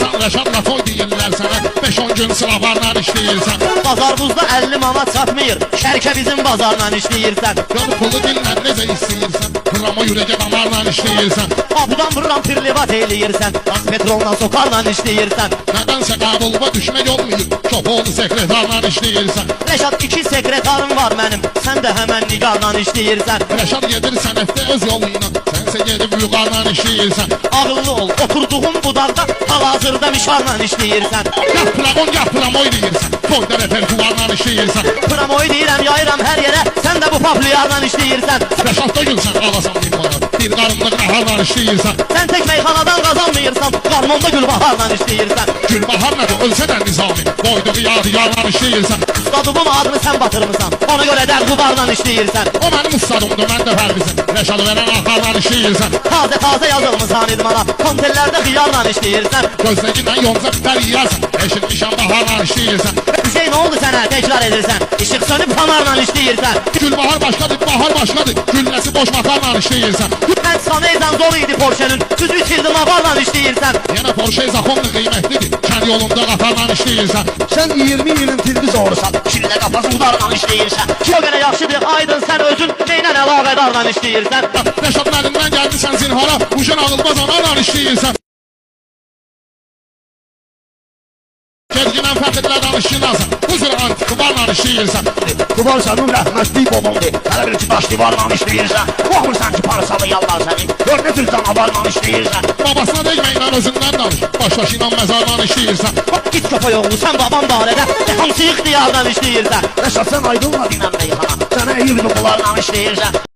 Alasan Rəşadla toy deyirlər sənə, 5-10 gün sırabarla işləyirsən. Bazar buzda 50 manat çatmıyır, şərkə bizim bazarla işləyirsən. Gönül pulu dinlə necə istəyirsən, Vırama ürəgə damarla işləyirsən. Abudan vururam pirlivat eləyirsən, Gaz petrolla sokarla işləyirsən. Nədənsə qabılıma düşmək olmayır, Çopoğlu sekretarla işləyirsən. Rəşad 2 sekretarım var mənim, sən də həmən nigarla işləyirsən. Rəşad gedir sənətdə öz yoluyla, sənsə gedib vüqarla işləyirsən. Ağıllı ol, oturduğun budaqda hal-hazırda mişarla işləyirsən. Yap plaqon, yap plamoy deyirsən, toyda repertuarla işləyirsən. Pramoy deyirəm, yayıram hər yerə, sən də bu papliyarla işləyirsən. Rəşadda gülsən, alasan 1000 manat, bir qarınlıq naharla işləyirsən. Sən tək meyxanadan qazanmıyırsan, qarmonda gülbaharla işləyirsən. Gülbahar nədir, ölsə də nizami, boyduğu yadigarla işləyirsən. Ustadımın adını sən batırmısan, ona görə dərqubarla işləyirsən. O mənim ustadımdır, mən də fərvizim, Rəşadı verən axarla işləyirsən. Taze yazılmısan idmana, kontellərdə xiyarla işləyirsən. Gözləgindən yonca bitər yiyərsən, eşitmişəm baharla işləyirsən. Hüseyin, nə oldu sənə, təkrar edirsən, işıq sönüb fanarla işləyirsən. Gülbahar başqadır, bahar başqadır, gülləsi boş matarla işləyirsən. Mən sanayzan zor idi Porsche'nin, düz 3 ildir mavarla işləyirsən. Yenə Porsche Zafonlu qiymətlidir, kən yolunda qatarla işləyirsən. Sən 20 ilin televizorsan, Şillə qapaz udarla işləyirsən. O görə yaxşıdır, aydın sən özün, neynən əlaqədarla işləyirsən. Rəşadın əlindən gəldisən zinhara, Uşan ağılbaz anarla işləyirsən. Gezginən fəxrlə danışırlarsan, bu cür antikubarla işləyirsən. Qubar sənin rəhmətli babamdır. Hələ bir ki daş divarla işləyirsən. Baxmırsan ki parçalı yallar səni. Gör nə tür canavarla işləyirsən. Babasına değməklə özündən danış, başdaşı ilə məzarla işləyirsən. Git köpək oğlu, sən babam barədə, hamısı ixtiyarla işləyirsən. Rəşad sən aydınla dinən meyxana. Sənə eyirdi bunlarla işləyirsən.